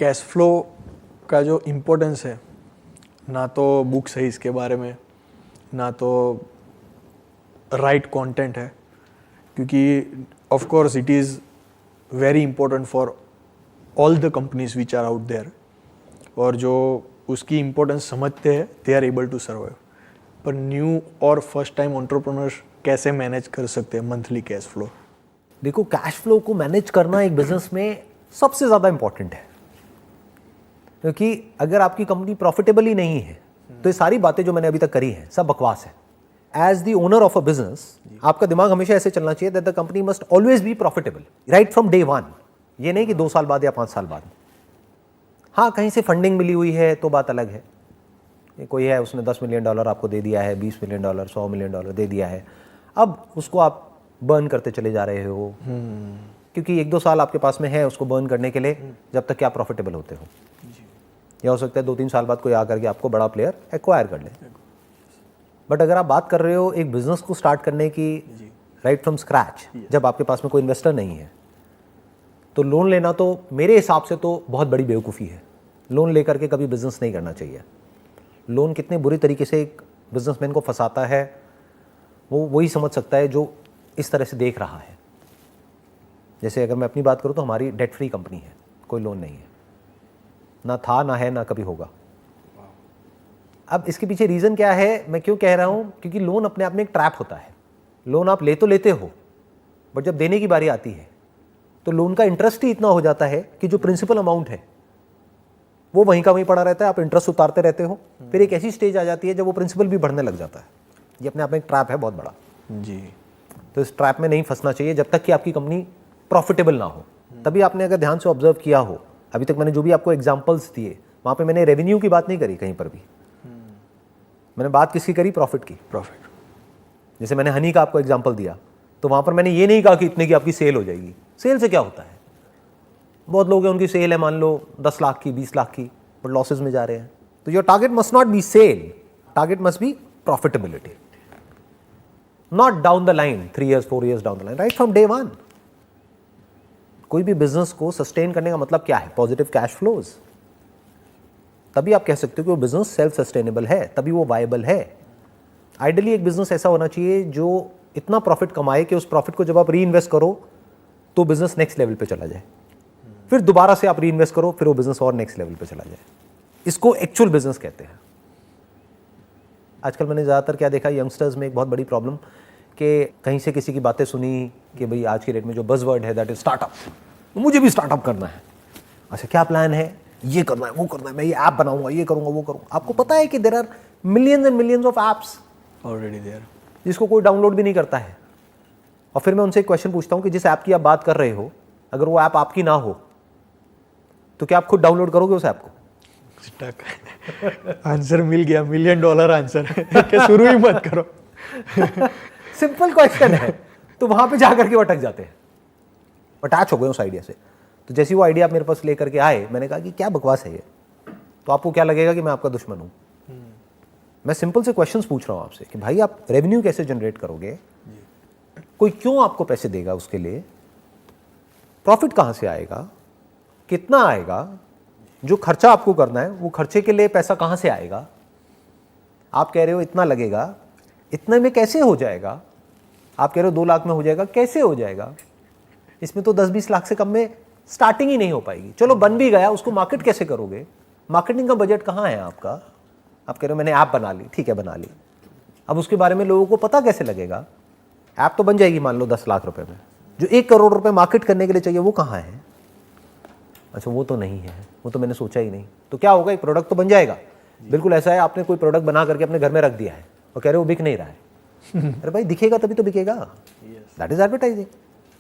Cash flow का जो importance है, ना तो बुक्स है इसके बारे में, ना तो राइट कंटेंट है, क्योंकि of course it is very important for all the companies which are out there, और जो उसकी इम्पोर्टेंस समझते हैं they are able to survive. पर न्यू और फर्स्ट टाइम एंटरप्रेन्योर्स कैसे मैनेज कर सकते हैं मंथली कैश फ्लो? देखो, कैश फ्लो को मैनेज करना एक बिजनेस में सबसे ज़्यादा इंपॉर्टेंट है, क्योंकि अगर आपकी कंपनी प्रॉफिटेबल ही नहीं है तो ये सारी बातें जो मैंने अभी तक करी हैं सब बकवास है। As the owner of a business आपका दिमाग हमेशा ऐसे चलना चाहिए that the company must always be profitable right from day one. ये नहीं कि 2 साल बाद या 5 साल बाद। हाँ, कहीं से फंडिंग मिली हुई है तो बात अलग है, कोई है उसने $10 मिलियन आपको दे दिया है, $20 मिलियन, $100 मिलियन दे दिया है, अब उसको आप बर्न करते चले जा रहे हो, क्योंकि 1-2 साल आपके पास में है उसको बर्न करने के लिए, जब तक कि आप प्रॉफिटेबल होते हो। या हो सकता है 2-3 साल बाद कोई आकर के आपको बड़ा प्लेयर एक्वायर कर ले। बट अगर आप बात कर रहे हो एक बिजनेस को स्टार्ट करने की राइट फ्रॉम स्क्रैच, जब आपके पास में कोई इन्वेस्टर नहीं है, तो लोन लेना तो मेरे हिसाब से तो बहुत बड़ी बेवकूफ़ी है। लोन लेकर के कभी बिजनेस नहीं करना चाहिए। लोन कितने बुरी तरीके से एक बिजनेसमैन को फंसाता है वो वही समझ सकता है जो इस तरह से देख रहा है। जैसे अगर मैं अपनी बात करूं तो हमारी डेट फ्री कंपनी है, कोई लोन नहीं है, ना था, ना है, ना कभी होगा। अब इसके पीछे रीज़न क्या है, मैं क्यों कह रहा हूं, क्योंकि लोन अपने आप में एक ट्रैप होता है। लोन आप ले तो लेते हो, बट जब देने की बारी आती है तो लोन का इंटरेस्ट ही इतना हो जाता है कि जो प्रिंसिपल अमाउंट है वो वहीं का वहीं पड़ा रहता है, आप इंटरेस्ट उतारते रहते हो। फिर एक ऐसी स्टेज आ जाती है जब वो प्रिंसिपल भी बढ़ने लग जाता है। ये अपने आप में एक ट्रैप है बहुत बड़ा जी। तो इस ट्रैप में नहीं फंसना चाहिए जब तक कि आपकी कंपनी प्रॉफिटेबल ना हो। तभी आपने अगर ध्यान से ऑब्जर्व किया हो, अभी तक मैंने जो भी आपको एग्जांपल्स दिए वहाँ पे मैंने रेवेन्यू की बात नहीं करी कहीं पर भी। मैंने बात किसकी करी? प्रॉफिट की। प्रॉफिट। जैसे मैंने हनी का आपको एग्जाम्पल दिया तो वहाँ पर मैंने ये नहीं कहा कि इतने की आपकी सेल हो जाएगी। सेल से क्या होता है? बहुत लोग हैं उनकी सेल है मान लो 10 लाख की, 20 लाख की, बट लॉसेज में जा रहे हैं। तो your target must not be sale, target must be profitability, not down the line 3 years 4 years down the line, right from day one. कोई भी बिजनेस को सस्टेन करने का मतलब क्या है? Positive cash flows. तभी आप कह सकते हो कि वो बिजनेस सेल्फ सस्टेनेबल है, तभी वो वायबल है। आइडियली एक बिजनेस ऐसा होना चाहिए जो इतना प्रॉफिट कमाए कि उस प्रॉफिट को जब आप री इन्वेस्ट करो तो बिजनेस नेक्स्ट लेवल पे चला जाए, फिर दोबारा से आप री इन्वेस्ट करो, फिर वो बिजनेस और नेक्स्ट लेवल पे चला जाए। इसको एक्चुअल बिजनेस कहते हैं। आजकल मैंने ज़्यादातर क्या देखा, यंगस्टर्स में एक बहुत बड़ी प्रॉब्लम कि कहीं से किसी की बातें सुनी कि भाई आज की डेट में जो बज़वर्ड है दैट इज स्टार्टअप, मुझे भी स्टार्टअप करना है। अच्छा, क्या प्लान है? ये करना है, वो करना है, मैं ये ऐप बनाऊंगा, ये करूंगा, वो करूंगा। आपको पता है कि there are millions and millions of apps already there, जिसको कोई डाउनलोड भी नहीं करता है। और फिर मैं उनसे एक क्वेश्चन पूछता हूँ कि जिस ऐप की आप बात कर रहे हो, अगर वो ऐप आपकी ना हो तो क्या आप खुद डाउनलोड करोगे उस ऐप को? आंसर मिल गया, $1 मिलियन आंसर कि शुरू ही मत करो। सिंपल क्वेश्चन है। तो वहां पे जाकर के वो अटक जाते हैं, अटैच हो गए उस आइडिया से। तो जैसे वो आइडिया आप मेरे पास लेकर के आए, मैंने कहा कि क्या बकवास है ये, तो आपको क्या लगेगा कि मैं आपका दुश्मन हूं? मैं सिंपल से क्वेश्चंस पूछ रहा हूं आपसे कि भाई आप रेवेन्यू कैसे जनरेट करोगे, कोई क्यों आपको पैसे देगा उसके लिए, प्रॉफिट कहां से आएगा, कितना आएगा, जो खर्चा आपको करना है वो खर्चे के लिए पैसा कहां से आएगा। आप कह रहे हो इतना लगेगा, इतने में कैसे हो जाएगा? आप कह रहे हो 2 लाख में हो जाएगा, कैसे हो जाएगा? इसमें तो 10-20 लाख से कम में स्टार्टिंग ही नहीं हो पाएगी। चलो बन भी गया, उसको मार्केट कैसे करोगे? मार्केटिंग का बजट कहाँ है आपका? आप कह रहे हो मैंने ऐप बना ली, ठीक है बना ली, अब उसके बारे में लोगों को पता कैसे लगेगा? ऐप तो बन जाएगी मान लो 10 लाख रुपए में, जो 1 करोड़ रुपए मार्केट करने के लिए चाहिए वो कहाँ है? अच्छा, वो तो नहीं है, वो तो मैंने सोचा ही नहीं। तो क्या होगा? एक प्रोडक्ट तो बन जाएगा। बिल्कुल ऐसा है, आपने कोई प्रोडक्ट बना करके अपने घर में रख दिया है और कह रहे हो बिक नहीं रहा है। अरे भाई दिखेगा तभी तो बिकेगा। That is advertising,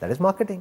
that is marketing.